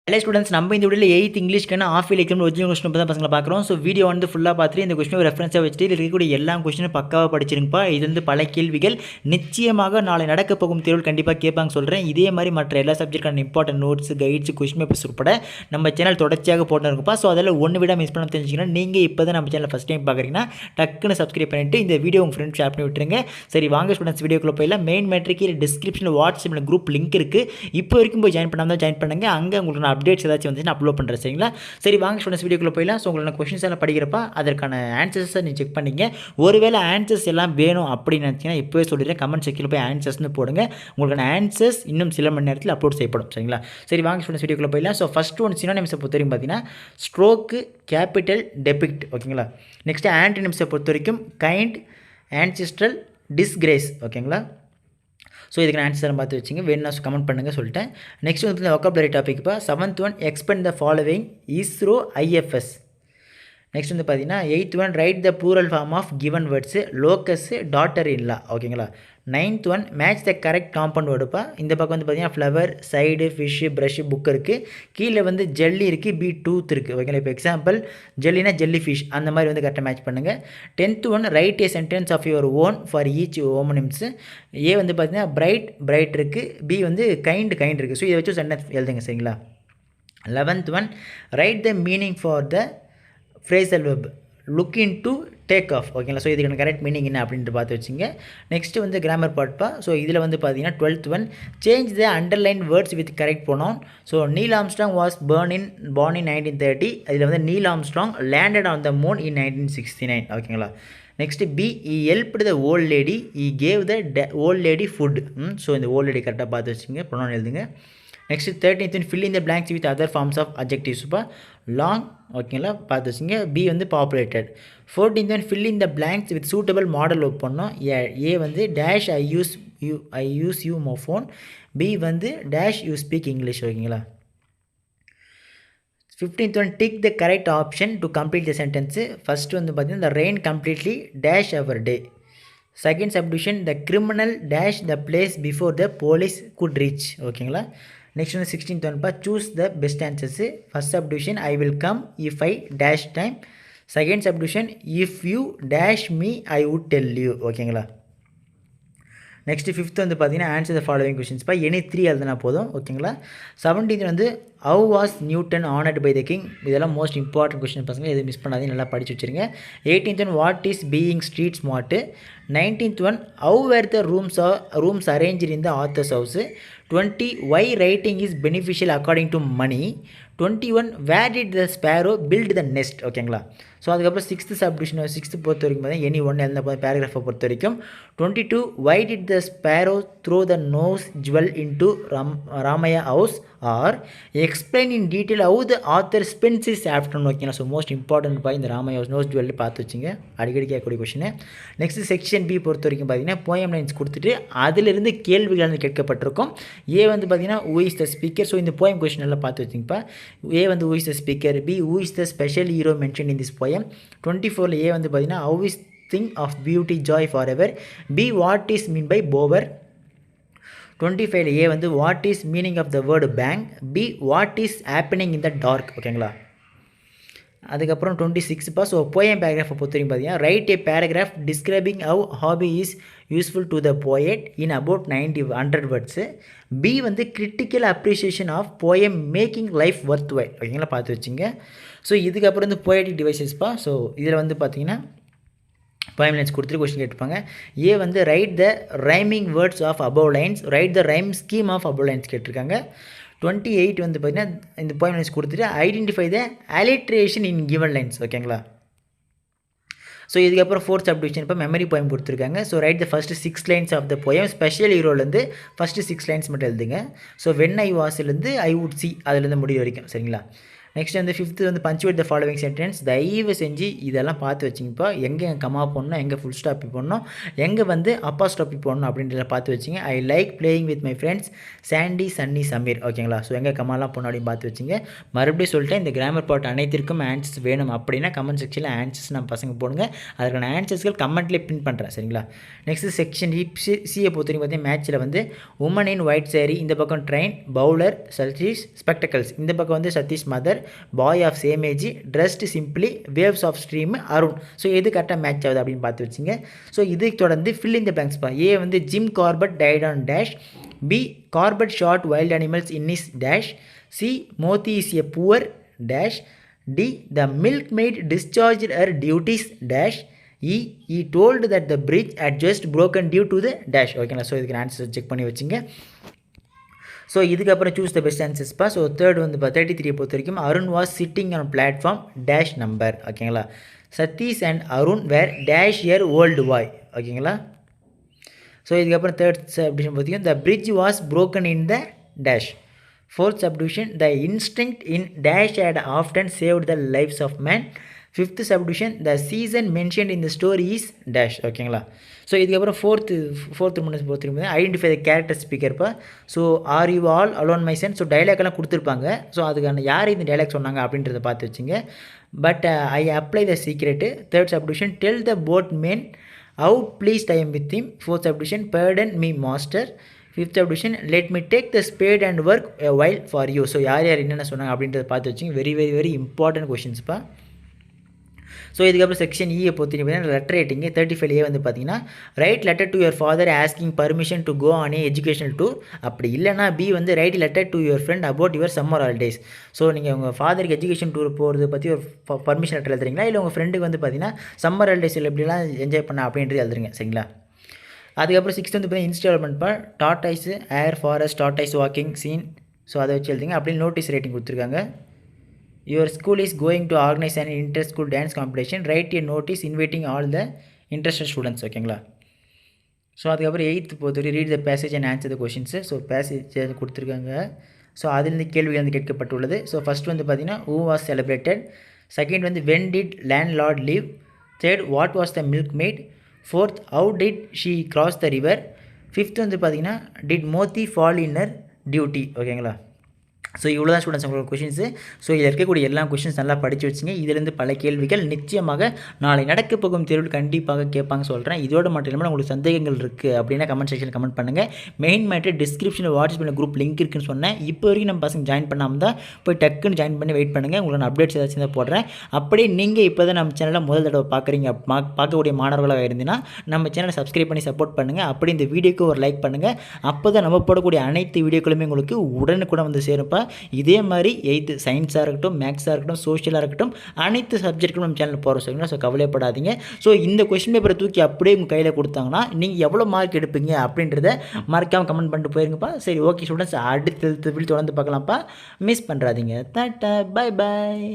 Hello students, நம்ம இந்த வீடியோவில் 8th இங்கிலீஷ்க்கான half year exam original question தான் பசங்களை பார்க்குறோம். ஸோ வீடியோ வந்து ஃபுல்லாக பார்த்துட்டு இந்த கொஸ்டின் ரெஃபரன்ஸாக வச்சுட்டு இதில் இருக்கக்கூடிய எல்லா கொஸ்டினும் பக்காவாக படிச்சிருப்பா. இது வந்து பல கேள்விகள் நிச்சயமாக நாளை நடக்க போகும் தேர்வில் கண்டிப்பாக கேட்பாங்க சொல்கிறேன். இதே மாதிரி மற்ற எல்லா சப்ஜெக்டான important notes, guides, question papers உட்பட நம்ம சேனல் தொடர்ச்சியாக போட்டு இருக்குப்பா. ஸோ அதில் ஒன்று விட மிஸ் பண்ண தெரிஞ்சுக்கணும். நீங்கள் இப்போ தான் நம்ம சேனல் ஃபஸ்ட் டைம் பார்க்குறீங்கன்னா டக்குன்னு சப்ஸ்கிரைப் பண்ணிவிட்டு இந்த வீடியோ உங்கள் ஃப்ரெண்ட்ஸ் ஷேர் பண்ணி விட்டுருங்க. சரி வாங்க ஸ்டூடெண்ட்ஸ், வீடியோக்குள்ளே போயிடலாம். மெயின் மேட்ரிக்கு டிஸ்கிரிப்ஷனில் வாட்ஸ்அப்பில் குரூப் லிங்க் இருக்குது. இப்போ வரைக்கும் போய் ஜாயின் பண்ணாமல் தான் ஜாயின் பண்ணுங்கள். அங்கே உங்களுக்கு நான் அப்டேட்ஸ் ஏதாச்சும் வந்து அப்லோட் பண்ணுறேன். சரிங்களா? சரி வாங்க ஸ்டூடெண்ட்ஸ், வீடியோக்குள்ளே போயிடலாம். ஸோ உங்களுக்கு கொஸ்டின்ஸ் எல்லாம் படிக்கிறப்ப அதற்கான ஆன்சர்ஸை நீங்கள் செக் பண்ணிங்க. ஒருவேளை ஆன்சர்ஸ் எல்லாம் வேணும் அப்படின்னு நினச்சிங்கன்னா இப்போவே சொல்லிடுறேன், கமெண்ட் செக்ஷனில் போய் ஆன்சர்ஸ்னு போடுங்க. உங்களுக்கான ஆன்சர்ஸ் இன்னும் சில மணி நேரத்தில் அப்லோட் செய்யப்படும். சரிங்களா? சரி வாங்க ஸ்டூடெண்ட்ஸ், வீடியோக்குள்ளே போயிடலாம். ஸோ ஃபஸ்ட் ஒன் சினோனிம்ஸை பொறுத்த வரைக்கும் பார்த்தீங்கன்னா ஸ்ட்ரோக்கு, கேபிட்டல், டெபிட். ஓகேங்களா? நெக்ஸ்ட்டு ஆன்டினிம்ஸை பொறுத்த வரைக்கும் கைண்ட், ஆன்சிஸ்ட்ரல், டிஸ்கிரேஸ். ஓகேங்களா? ஸோ இதுக்கு ஆன்சர் பார்த்து வச்சுங்க, வேணும்னா கமெண்ட் பண்ணுங்கள் சொல்லிட்டேன். நெக்ஸ்ட் வந்து இந்த வொக்காபுலரி டாபிக் இப்போ 7th one expand the following ISRO IFS. Next வந்து பார்த்தீங்கன்னா 8th one write the plural form of given words locus, daughter இல்லா. ஓகேங்களா? 9th one match the correct compound வேர்டுப்பா. இந்த பக்கம் வந்து பார்த்தீங்கன்னா flower, side, fish, brush, book இருக்குது. கீழே வந்து ஜெல்லி இருக்குது, பி டூத் இருக்குது. ஓகேங்களா? இப்போ எக்ஸாம்பிள் ஜெல்லினா ஜெல்லி ஃபிஷ், அந்த மாதிரி வந்து கரெக்டாக மேட்ச் பண்ணுங்கள். 10th one write a sentence of your own for each homonyms. A வந்து பார்த்தீங்கன்னா பிரைட் இருக்குது, பி வந்து கைண்ட் இருக்குது. ஸோ இதை வச்சு சென்டென்ஸ் எழுதுங்க. சரிங்களா? 11th one write the meaning for the phrasal web look in to take off. ஓகேங்களா? ஸோ இதுக்கான கரெக்ட் மீனிங் என்ன அப்படின்ட்டு பார்த்து வச்சுங்க. நெக்ஸ்ட்டு வந்து கிராமர் பார்ட்ப்பா. ஸோ இதில் வந்து பார்த்தீங்கன்னா 12th one change the underline words with correct pronoun. So Neil Armstrong was born in 1930. அதில் வந்து Neil Armstrong landed on the moon in 1969. ஓகேங்களா? Next B he helped the old lady, he gave the old lady food. So இந்த old lady கரெக்டாக பார்த்து வச்சுங்க, pronoun எழுதுங்க. Next 13th fill in the blanks with other forms of அட்ஜெக்டிவ்ஸ்ப்பா. Long. ஓகேங்களா? பார்த்து வச்சுங்க. பி வந்து populated. 14th one fill in the blanks with suitable modal work பண்ணோம். ஏ வந்து டேஷ் ஐ யூஸ் யூ மோ ஃபோன். பி வந்து டேஷ் யூ ஸ்பீக் இங்கிலீஷ். ஓகேங்களா? 15th one tick the correct option to complete the sentence. First வந்து பார்த்தீங்கன்னா the rain completely dash our day. Second subdivision the criminal dash the place before the police could reach. ஓகேங்களா? Next வந்து 16th ஒன்ப்பா choose the best answers. First subdivision I will come if I dash time. Second subdivision if you dash me I would tell you. ஓகேங்களா? Next 5th வந்து பார்த்தீங்கன்னா answer the following கொஸ்டின்ஸ்ப்பா. Any 3 எழுதுனா போதும். ஓகேங்களா? 17th வந்து how was Newton honoured by the king. இதெல்லாம் most important question பசங்க, எதுவும் மிஸ் பண்ணாதீங்க, நல்லா படிச்சு வச்சுருங்க. 18th one what is being street smart. 19th one how were the rooms arrange in the author's house. 20 why writing is beneficial according to money. 21 where did the sparrow build the nest. ஓகேங்களா? So அதுக்கப்புறம் 6th subdivision 6th பொறுத்த வரைக்கும் பார்த்தீங்கன்னா any one எழுந்த பேராகிராஃபை பொறுத்த வரைக்கும் 22 why did the sparrow throw the nose jewel into Ramaiah house or explain in detail how the author spends is afternoon. ஓகேங்களா? So most important பா இந்த ராமையா ஹவுஸ் நோஸ் ஜுவல் பார்த்து வச்சுங்க, அடிக்கடி கேட்கக்கூடிய கொஸ்டின். நெக்ஸ்ட் செக்ஷன் பி பொறுத்த வரைக்கும் பார்த்தீங்கன்னா போயம் லைன்ஸ் கொடுத்துட்டு அதிலிருந்து கேள்விகள் வந்து கேட்கப்பட்டிருக்கும். ஏ வந்து பார்த்தீங்கன்னா who is the speaker. So இந்த போயம் கொஸ்டின் எல்லாம் பார்த்து வச்சுங்கப்பா. ஏ வந்து who is the speaker, B who is the special hero mention in this poem. 24 A வந்து பார்த்தீங்கன்னா how is thing of beauty joy for ever. B what is mean by bower. 25 A வந்து what is meaning of the word bank. B what is happening in the dark. ஓகேங்களா? அதுக்கப்புறம் 26 so poem பேராகிராஃபை பொறுத்த வரைக்கும் பார்த்தீங்கன்னா write a paragraph describing how hobby is useful to the poet in about 100 words. B வந்து critical appreciation of poem making life worthwhile. ஓகேங்களா? பார்த்து வச்சுங்க. ஸோ இதுக்கப்புறம் வந்து போயட்டிக் டிவைசஸ்ப்பா. ஸோ இதில் வந்து பார்த்தீங்கன்னா போயம் லைன்ஸ் கொடுத்துட்டு கொஸ்டின் கேட்டுப்பாங்க. ஏ வந்து write the rhyming words of above lines, write the rhyme scheme of above lines கேட்டிருக்காங்க. 28 வந்து பார்த்தீங்கன்னா இந்த போயம் லைன்ஸ் கொடுத்துட்டு identify the alliteration in given lines. ஓகேங்களா? ஸோ இதுக்கப்புறம் 4th சப்டிவிஷன் இப்போ மெமரி போயம் கொடுத்துருக்காங்க. So write the first 6 lines of the poem special ஹீரோலேருந்து ஃபஸ்ட்டு 6 லைன்ஸ் மட்டும் எழுதுங்க. ஸோ வென் ஐ வாஸ்லேருந்து ஐ வுட் சி அதுலேருந்து முடிவு வரைக்கும். சரிங்களா? நெக்ஸ்ட் வந்து 5th வந்து பஞ்சுவேட் த ஃபாலோவிங் சென்டென்ஸ். தயவு செஞ்சு இதெல்லாம் பார்த்து வச்சிங்கப்பா. எங்கே கமா போடணும், எங்கே ஃபுல் ஸ்டாப் போடணும், எங்கே வந்து அப்போஸ்ட்ரோஃபி போடணும் அப்படின்றத பார்த்து வச்சிங்க. I like playing with my friends Sandy, Sunny, Sameer. ஓகேங்களா? ஸோ எங்கே கமாலாம் போடணும் அப்படின்னு பார்த்து வச்சிங்க. மறுபடியும் சொல்லிட்டேன், இந்த கிராமர் பார்ட் அனைத்திற்கும் ஆன்சர்ஸ் வேணும் அப்படின்னா கமெண்ட் செக்ஷனில் ஆன்சர்ஸ் நம்ம பசங்க போடுங்க. அதுக்கான ஆன்சர்ஸ்கள் கமெண்ட்லேயே பின் பண்ணுறேன். சரிங்களா? நெக்ஸ்ட் செக்ஷன் சியை பொறுத்தவரைக்கும் பார்த்தீங்கன்னா மேட்ச்சில் வந்து உமன் இன் ஒயிட் சேரீ, இந்த பக்கம் ட்ரெயின், பவுலர் சதீஷ், ஸ்பெக்டக்கல்ஸ், இந்த பக்கம் வந்து Satish mother, boy of same age, dressed simply, waves of stream, Arun. So எது கரெக்டாக மேட்ச் ஆகுது அப்படின்னு பார்த்து வச்சிங்க. ஸோ இதுக்கு தொடர்ந்து ஃபில் இன் த பிளாங்க்ஸ் பா. ஏ வந்து Jim Corbett tied on dash, B Corbett shot wild animals in is dash, C Moti is a poor dash, D the milk maid discharge her duties dash, he told that the bridge had just broken due to the dash. ஓகேங்களா? So இதுக்கு answer check பண்ணி வச்சுங்க. So இதுக்கப்புறம் choose the best ஆன்சர்ஸ்ப்பா. So third வந்து 33 பொறுத்த வரைக்கும் Arun was sitting on platform dash number. ஓகேங்களா? Satish and Arun were dash year old boy. ஓகேங்களா? ஸோ இதுக்கப்புறம் தேர்ட் சப்டிவிஷன் பார்த்தீங்கன்னா the bridge was broken in the dash. Fourth subdivision the instinct in dash had often saved the lives of man. Fifth subdivision the season mentioned in the story is dash. ஓகேங்களா? So இதுக்கப்புறம் fourth முன்னே பொறுத்திருக்கும் identify the character ஸ்பீக்கர்ப்பா. So are you all alone my son. So டைலாக்லாம் கொடுத்துருப்பாங்க. So அதுக்கான யார் இந்த டைலாக் சொன்னாங்க அப்படின்றத பார்த்து வச்சுங்க. But I apply the secret. Third subdivision tell the boatman how pleased I am with him. Fourth subdivision pardon me master. Fifth subdivision let me take the spade and work a while for you. So யார் யார் என்னென்ன சொன்னாங்க அப்படின்றத பார்த்து வச்சுங்க. Very very very important கொஷின்ஸ்ப்பா. So இதுக்கப்புறம் section இயை பொறுத்தீங்கன்னா லெட்டர் ரைட்டிங்கு 35A வந்து பார்த்தீங்கன்னா write letter to your father asking permission to go on a educational tour. அப்படி இல்லைனா பி வந்து write letter to your friend about your summer holidays. So நீங்கள் உங்கள் ஃபாதருக்கு எஜுகேஷன் டூர் போகிறது பற்றி ஒரு பர்மிஷன் லெட்டர் எழுதுறீங்களா, இல்லை உங்கள் ஃப்ரெண்டுக்கு வந்து பார்த்தீங்கன்னா சம்மர் ஹாலிடேஸில் எப்படிலாம் என்ஜாய் பண்ண அப்படின்றது எழுதுறீங்க. சரிங்களா? அதுக்கப்புறம் 6th வந்து பார்த்தீங்கன்னா இன்ஸ்டால்மெண்ட் பா tortoise hare forest tortoise walking seen. So அதை வச்சு எழுதுங்க. அப்படின்னு நோட்டீஸ் ரேட்டிங் கொடுத்துருக்காங்க. Your school is going to organise and inter school dance competition. Write a notice inviting all the interested students. ஓகேங்களா? ஸோ அதுக்கப்புறம் 8th பொறுத்தவரை read the passage and answer the questions. So passage கொடுத்துருக்காங்க. So அதிலிருந்து கேள்விகள் வந்து கேட்கப்பட்டுள்ளது. So first வந்து பார்த்தீங்கன்னா ஹூ வாஸ் செலிப்ரேட்டட். செகண்ட் வந்து when did land Lord leave. Third what was the milk mat. Fourth how did she cross the river. Fifth வந்து பார்த்தீங்கன்னா did Moti fall inner duty. ஓகேங்களா? ஸோ இவ்வளோ தான் students உங்களுக்கு questions. So இதில் இருக்கக்கூடிய எல்லா கொஷின்ஸ் நல்லா படித்து வச்சுங்க. இதிலேருந்து பல கேள்விகள் நிச்சயமாக நாளை நடக்க போகும் தேர்வில் கண்டிப்பாக கேட்பாங்க சொல்கிறேன். இதோடு மட்டும் இல்லாமல் உங்களுக்கு சந்தேகங்கள் இருக்குது அப்படின்னா கமெண்ட் செக்ஷனில் கமெண்ட் பண்ணுங்கள். மெயின் மேட்டர் டிஸ்கிரிப்ஷனில் வாட்ஸ்அப்பில் குரூப் லிங்க் இருக்குன்னு சொன்னேன். இப்போ வரைக்கும் நம்ம பசங்க ஜாயின் பண்ணாமல் தான் போய் டக்குன்னு ஜாயின் பண்ணி வெயிட் பண்ணுங்கள். உங்களுக்கு நான் அப்டேட்ஸ் ஏதாச்சும் தான் போடுறேன். அப்படியே நீங்கள் இப்போ தான் நம்ம சேனலில் முதல் தடவை பார்க்குறீங்க பார்க்கக்கூடிய மாணவர்களாக இருந்தீங்கன்னா நம்ம சேனலை சப்ஸ்கிரைப் பண்ணி சப்போர்ட் பண்ணுங்கள். அப்படி இந்த வீடியோக்கு ஒரு லைக் பண்ணுங்கள். அப்போ தான் நம்ம போடக்கூடிய அனைத்து வீடியோக்களுமே உங்களுக்கு உடனுக்குடன் வந்து சேரும்ப்பா. இதே மாதிரி 8th சயின்ஸாக இருக்கட்டும், மேக்ஸாக இருக்கட்டும், சோஷியலாக இருக்கட்டும், அனைத்து சப்ஜெக்ட்டுக்கும் நம்ம சேனல் போகிறோம். சரிங்களா? ஸோ கவலைப்படாதீங்க. ஸோ இந்த கொஸ்டின் பேப்பரை தூக்கி அப்படியே உங்கள் கையில் கொடுத்தாங்கன்னா நீங்கள் எவ்வளோ மார்க் எடுப்பீங்க அப்படின்றத மறக்காமல் கமெண்ட் பண்ணிட்டு போயிருங்கப்பா. சரி, ஓகே ஸ்டூடெண்ட்ஸ், அடுத்த தொடர்ந்து பார்க்கலாம்ப்பா. மிஸ் பண்ணுறாதீங்க. டாட்டா, பை பாய்.